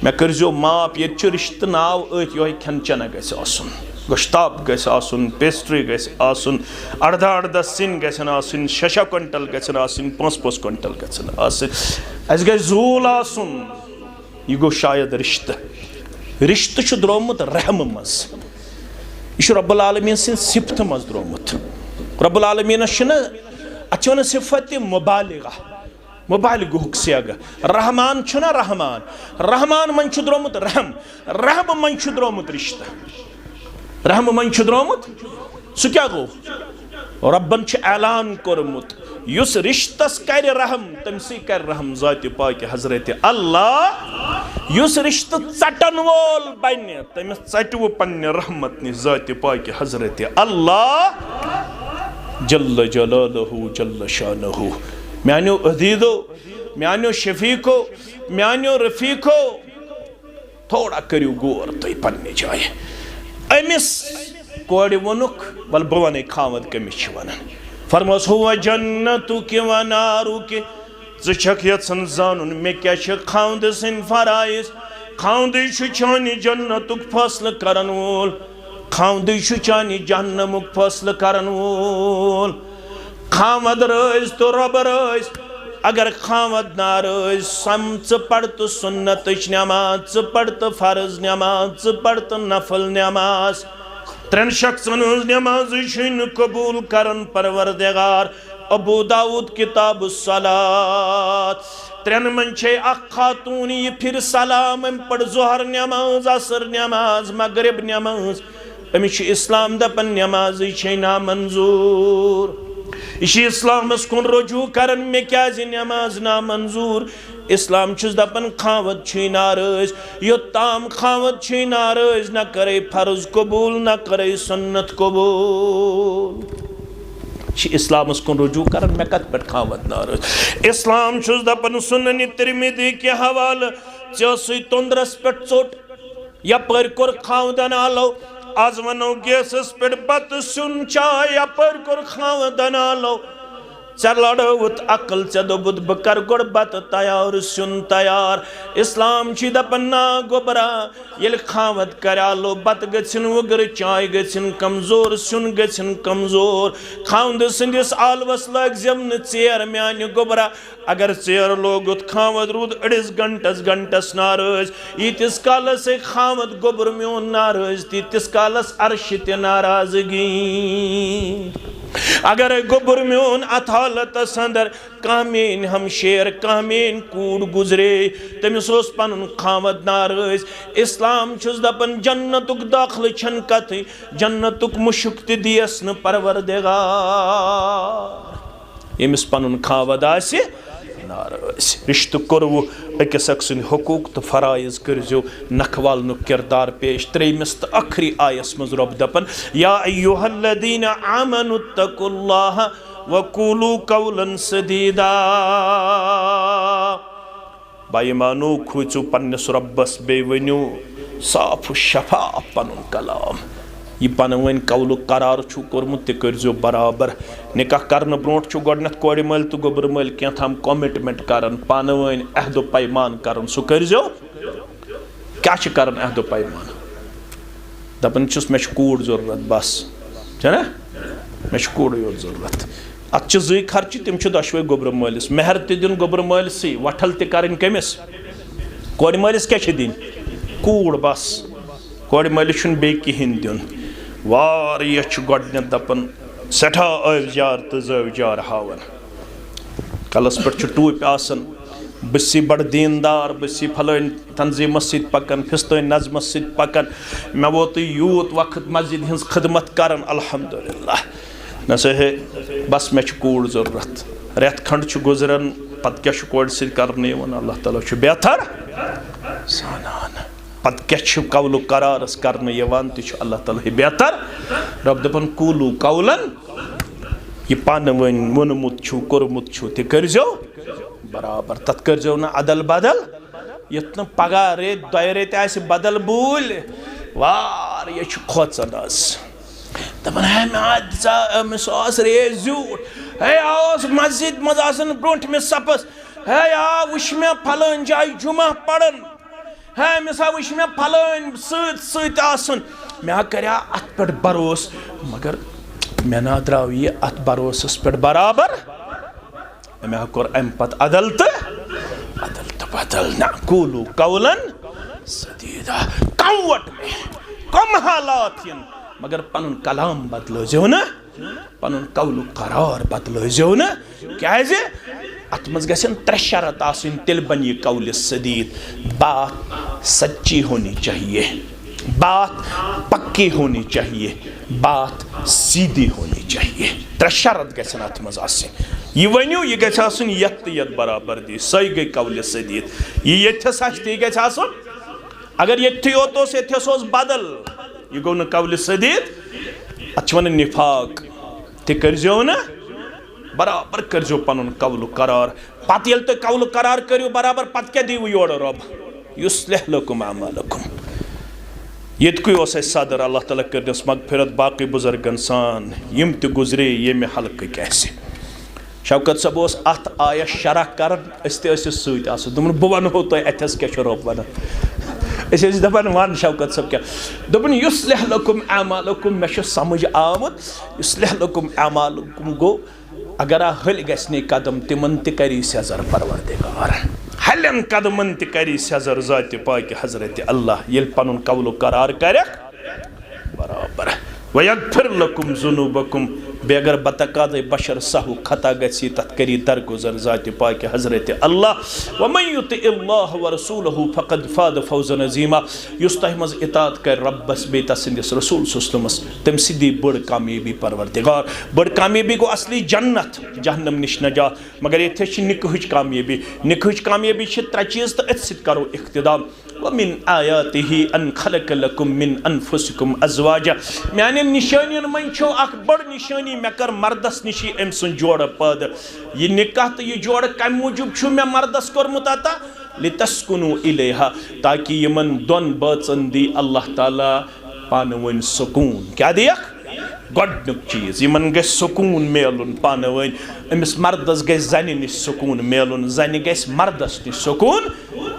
Speaker 1: मे करजो माप ये रिश्त नाव यो खन चन गसन गोश्ताब गसन पेस्ट्री गसन अर्धा अर्धा सिन गसन आसन 6 क्विंटल गसन आसन 5 क्विंटल गसन आसन अस गई जूल आसन यह गो शायद रिश्त रिश्त द्रोमुत रहम मज यह रब्बुल आलमीन सिंद सिफत मज द्रोमुत रब्बुल आलमीन अत वन सिफत मुबालिगा मुबालिगुक सेग रहमान छुना रहमान रहमान मन द्रोमुत रहम रहम मन द्रोमुत रिश्त रहम मन द्रोमुत सह क्या गो रब्बन ऐलान कोरमुत युस रिश्तस कर रहम तमसी कर रहम ज़ात पाक हजरत अल्लाह युस रिश्त चटन वोल बन तमिस चटव पन्ने रहमत नि ज़ात पाक हजरत अल्लाह जल्ल जलालहु जल्ल शानहु म्यानो अजीजो म्यानो शफीको म्यानो रफीको थोड़ा करियो गौर तुम पन्ने जाए अमिस कोड़ वनुक बल बह वन खावद कमिस वन फरमोस हुआ जन्नतु के व नारु के ज़ख यन जानन मे क्या खावद सिन फराइज खावद चानि जन्नतुक फैसल करन वोल खावद चानि जहन्नमुक फैसल करन वोल खावद रज तो रब रज अगर खावद ना रज सम पढ़ तो सुन्नत नमाज पढ़ तो फर्ज नमाज पढ़ तो नफल नमाज त्रेन शख्सन नमाज कबूल करन परवरदिगार अबू दाऊद किताब सलात त्रेन मन खातून यह फिर सलाम पढ़ जोहर नमाज असर नमाज मगरिब नमाज अमिश इस्लाम दपन नमाज ना मंजूर यह इस्लामस कुन रुजू करन मे क्या नमाज ना मंजूर इस्लाम दपन खावद नारज योत्ताम खावद नारज न करे फर्ज कबूल न करे सुन्नत कबूल इस्लामस कुन रुजू करन मे कत पे खावद नारज इस्लाम दपन सुनन तिरमिदी के हवाल चे तोंदरस पे चोट यपर कोर खावदन आलो आज वनो गैसस पे बत सुन चाय यपर कोर खावदन आलो चे लड़ोत अकल चे दोबुत बह कर गोड़ बत तैयार सुन तैयार इस्लाम छि दपन ना गोबरा ये खावत करालो बत गछिन वगर चाय गछिन कमजोर सुन गछिन कमजोर खाउंद संदिस आलवस लग जमन चेर म्यान गोबरा अगर चेर लोगुत खावत रूद अड़िस घंटस नाराज यीतिस कालस से खावत गोबर म्योन नाराज तीतिस कालस अर्श ते नाराजगी अगर गोबर म्योन अथ हालतस अंदर कामेन हम शेर कामेन कूड़ गुजरे तमिस पन खावत नाराज इस्लाम छुस दपन जन्नतुक दाखिल छन कथ जन्नतुक मुशक ते दियस न परवरदिगार यमिस पन खावत आसि नाराज रिश्त कर्वु अकिस अक सुंद हुकूक तो फराइज करजो नखवाल किरदार पेश त्रेमिस तो आखरी आयस मज रब दपन या अय्युहल्लदीना आमनुत्तकुल्लाह वकूलू कौलन सदीदा बाईमानो खुचु पन्नस रब्बस बेवन्यु साफ शफाफ पनुन कलाम यह पन वन कौल करार छु कोर्मुत ते करजो बराबर निकाह करन ब्रोट छु गोडनथ कोड़ मल तो गोबर मल क्या थाम कमिटमेंट करन पान वन अहदो पैमान करन सु करजो क्या छु करन अहदो पैमान दपन छुस मे कूड़ जरूरत बस छना मे कूड़ यो जरूरत अत जी खर्च तिम छु दशवे गोबर मलिस मेहर ते दिन गोबर मलिस वठल ते करन कमिस कोड़ मलिस क्या छु दिन कूड़ बस कोड़ मलिस छु बे किहिन दिन वारिया छु गोडने दपन सठा अवजार तो जवजार हावन कलस पे टूप आसन बसी बड़ दीनदार बसी फलन तंजीम सत पकन फिस्तन नजम सत पकन मे वोत यूत वक्त मस्जिद हज खदमत करन अल्हम्दुलिल्लाह न सहे बस मे कूड़ जरूरत रेत खंड गुजरन पत क्या कोड़ सत करने अल्लाह ताला बेहतर सानान पत क्या कौल करारस करने अल्लाह ताला बेहतर रब दपन कूलू कौलन यह पान वन वोनमुत कोर्मुत ते करजो बराबर तथ करजो ना अदल बदल यत न पगह रेत दो रेत आसि बदल बूल वार ये खोचन दपन है मे रे झूठ है आस मस्जिद मज ब्रोट मे सपस है आ वुश मे फलन जाय जुमा पढ़न है मिसा वुश मे फलन सत मे कर्या अत पे भरोस मगर मे ना द्राव यह अत भरोसस पे बराबर मे कोर अम पत अदल तो बदल ना कूलू कौलन सदीदा कौट में कम हालात मगर पन कलाम बदलो ना पन कौल करार बदलो ना क्या अत मज गन त्रे शरत तिल बन यह कौल सदीद बात सच्ची होनी चाहिए बात पक्की होनी चाहिए बात सीधी होनी चाहिए त्रे शरत गन अत मज यह वनु यह गन यत बराबर दी सही गई कौल सदीद यह यथस गो अगर ये योत ये बदल यह गो न कौल सदीद अत वन निफाक ते करजो ना बराबर करजो पन कौल करार पत ये तुम कौल करार करो बराबर पत क्या दीव योर रब युस्लिह लकुम अमालकुम यतकु सदर अल्लाह ताला करनस मगफिरत बाकी बुजुर्गन सान यम ते गुजरे ये हल्क शौकत सब अत आया शरह कर दोपन बह वनो तुम अथस क्या रब वन दपान वन शौकत सब क्या दोपन युस्लिह लकुम अमालकुम मे समझ आमुत युस्लिह लकुम अमालकुम गो अगर हल गि कदम तिमन तरी सजर परवरदिगार हलन कदमन तरी सजर ज़ात पाक हजरत अल्लाह ये पन कौल करार कर बराबर वयगफिर लकुम जुनूबकुम बे अगर बतकाद बशर सहु खता गसी तथ करी दरगुजर ज़ात पाक हजरत अल्लाह वमन युतिइल्लाह व रसूलहु फक़द फाज़ फौज़न अज़ीमा युस तह मज इताअत कर रब्बस बे तसिंदिस रसूल सल्लल्लाहु तम सिदी बड़ कामयाबी परवरदिगार बड़ कामयाबी गो असली जन्नत जहन्नम निश नजात मगर ये निकहच कामयाबी त्रे चीज़ तो अथ सत करो इख्तिदाम वमिन आयातिही अन खलक लकुम मिन अनफुसिकुम अज़वाजा म्यान निशानियन मन छो अख बड़ निशानी मे कर मर्दस निशी अम सुन जोड़ पद यह निकाह तो यह जोड़ कम मूजूब छु मे मर्दस कोरमुत अता लितस्कुनु इलैहा ताकि यमन दोन बचन दी अल्लाह ताला पान वन सुकून क्या दियक गोडनुक चीज यमन गस सुकून मेलुन पाने वन अमिस मर्दस गस जनि निश सुकून मेलुन जनि गस मर्दस निश सुकून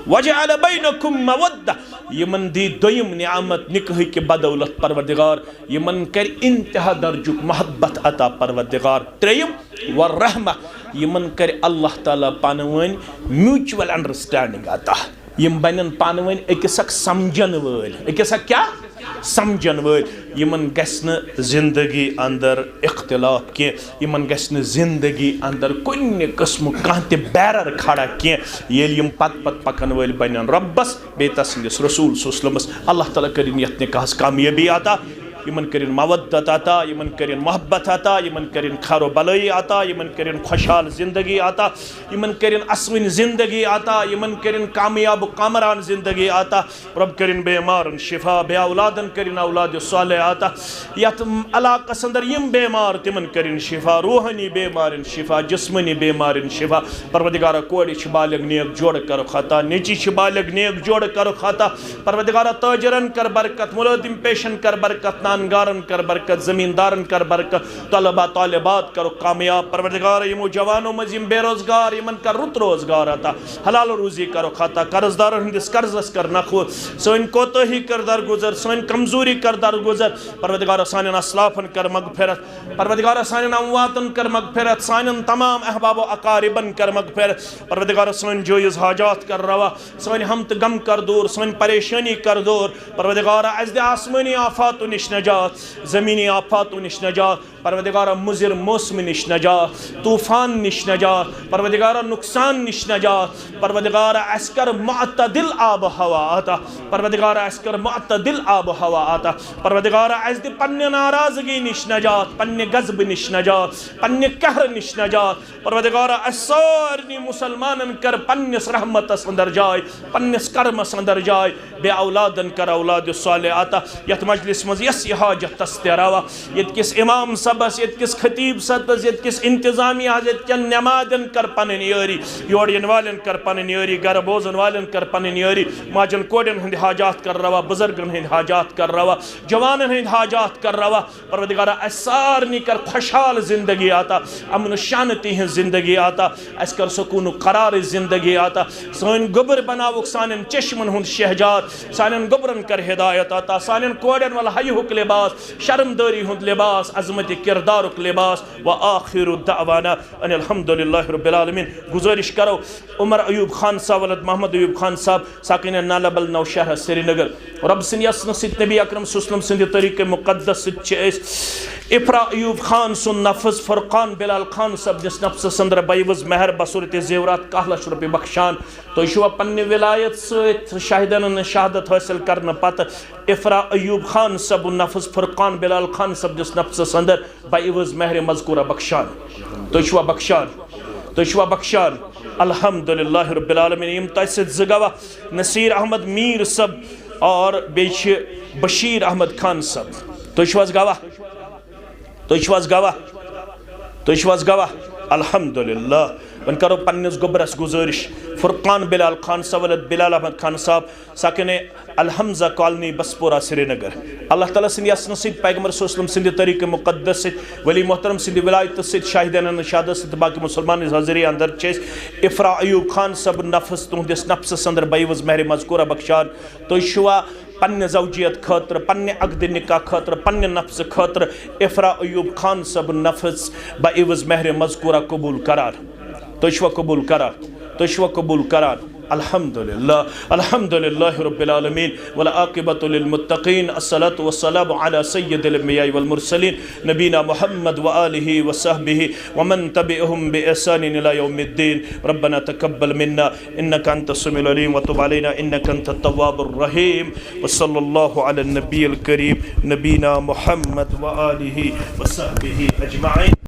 Speaker 1: वजअल बैनकुम मवद्दा यमन दी दोयम नियामत निकाह के बदौलत परवरदिगार यमन कर इंतहा दर्जुक मोहब्बत अता परवरदिगार त्रेयम व रहमा यमन कर अल्लाह ताला पाने वन म्यूचुअल अंडरस्टैंडिंग अता यम बनन पाने वन अकिसक समझन वल अकिसक क्या समझन वल यमन गस्न जिंदगी अंदर इख्तिलाफ के यमन गस्न जिंदगी अंदर कुन किस्म कांते बैरर खड़ा के येल यम पत पत पकन वल बनन रब्बस बेतसंगिस रसूल सुस्लमस अल्लाह ताला करिन यत निकाहस कामयाबी आता यमन करिन मवद्दत आता यमन करिन मोहब्बत आता यमन करिन खैर भलाई आता यमन करिन खुशहाल जिंदगी आता यमन करिन असविन जिंदगी आता यमन करिन कामयाब कामरान जिंदगी आता रब करिन बेमारन शिफा बे औलादन करिन औलाद सालेह आता यत इलाक़स अंदर यम बेमार तिमन करिन शिफा रूहानी बेमारन शिफा जिस्मनी बेमारन शिफा परवरदिगार कोड़ी छ बालिग नेक जोड़ कर खाता निची छ बालिग नेक जोड़ कर खाता परवरदिगार ताजरन कर बरकत मुलाजिम पेशन कर बरकत नानगारन कर बरकत जमींदारन कर बरकत तलबा तालिबात करो कामयाब परवरदिगार यमो जवानों मजिम बेरोजगार यमन कर रुत रोजगार आता हलाल रोजी करो खाता कर्जदार हंदिस कर्जस कर नखो सोइन कोतही कर दर गुजर सोइन कमजोरी कर दर गुजर परवरदिगार सानिन असलाफन कर मगफिरत परवरदिगार सानिन अमवातन कर मगफिरत सानिन तमाम अहबाब अकारिबन कर मगफिरत परवरदिगार सोइन जोइज हाजात कर रवा सोइन हमत गम कर दूर सोइन परेशानी कर दूर परवरदिगार अज़ आसमानी आफात निश नजात ज़मीनी आफात निश नजात परवरदिगार मुज़िर मौसम निश नजात तूफ़ान निश नजात परवरदिगार नुकसान निश नजात परवरदिगार अस्कर मुअतदिल आब हवा आता परवरदिगार अस्कर मुअतदिल आब हवा आता परवरदिगार अज़ पन्ने नाराज़गी निश नजात पन्ने गज़ब निश नजात पन्ने कहर निश नजात परवरदिगार सारनी मुसलमानन कर पन्निस रहमतस अंदर जाय पन्निस कर्मस अंदर जाय बे औलादन कर औलाद सालेह आता यत मजलिस मज यस हाजत तस्तरावा यत किस इमाम सबस यत किस खतीब सतस यत किस इंतजामिया यत कन नमाजन कर पन यारी योड़ यन वालन कर पन यारी गर बोजन वालन कर पन यारी माजन कोडन हंद हाजात कर रवा बुजुर्गन हंद हाजात कर रवा जवानन हंद हाजात कर रवा परवरदिगार सारनी कर खुशहाल जिंदगी आता अमन शांति हंद जिंदगी आता अस कर सुकून करार जिंदगी आता सन गुबर बनावुक सानन चश्मन हंद शहजाद सानन गुबरन कर हिदायत आता सानन कोडन वाला हयुक लिबास शर्मदारी हंद लिबास अजमत किरदारुक लिबास व आखिरु दअवाना अन अल्हम्दुलिल्लाहि रब्बिल आलमीन। गुजारिश करो उमर अयूब खान साहब वलद मोहम्मद अयूब खान साहब साकिन नालबल नौशहर श्रीनगर रब सिंह यसन सित नबी अकरम सल्लल्लाहु अलैहि वसल्लम तरीके मुकद्दस सित इफ्रा अयूब खान सुन नफस फुरकान बिलाल खान सब जिस नफ्स संदर बैवज महर बसूरत जेवरात 1 लाख रुपये बख्शान तो शुआ पन्ने विलायत सत शाहिदन शहादत हासिल करने पत इफ्रा अयूब खान सब नफस फुरकान बिलाल खान सब जिस नफ्स संदर बैवज महर मजकूरा बख्शान तो शुआ बख्शान अल्हम्दुलिल्लाह रब्बिल आलमीन यम तसित जगवा नसीर अहमद मीर सब और बेश बशीर अहमद खान सब तो गवाह अल्हम्दुलिल्लाह वन करो पन्निस गुबरस गुजारिश फुरकान बिलाल खान सवलत बिलाल अहमद खान साहब साकिन अलहमजा कॉलोनी बसपोरा श्रीनगर अल्लाह ताला सिंध यसन सित पैगंबर सल्लल्लाहु अलैहि वसल्लम सिंध तरीके मुकद्दस सित वली मोहतरम सिंध विलायत सित शाहिदन शहादत सित बाकी मुसलमान हाजिरी अंदर चेस इफ्रा अयूब खान सब नफस तुहदिस नफ्स अंदर बैवज महर मजकूरा बख्शान तो शुआ पन्ने जौजियत खतर पन्ने अकद निकाह खतर पन्ने नफ्स खतर इफ्रा अयूब खान सब नफ्स बैवज महर मजकूरा कबूल करार तो कबूल करार अल्हम्दुलिल्लाह रब्बिल आलमीन वल आक़िबतु लिल मुत्तक़ीन अस्सलातु वस्सलामु अला सय्यिदिल अंबिया वल मुरसलीन नबीना मुहम्मद व आलिहि व सहबिहि व मन तबिअहुम बि ihsan इला यौमिद्दीन रब्बना तक़ब्बल मिन्ना इन्नका अंतस समीउल अलीम व तुब अलैना इन्नका अंतत तव्वाबुर रहीम व सल्लल्लाहु अला नबिय्यिल करीम नबीना मुहम्मद व आलिहि व सहबिहि अजमईन।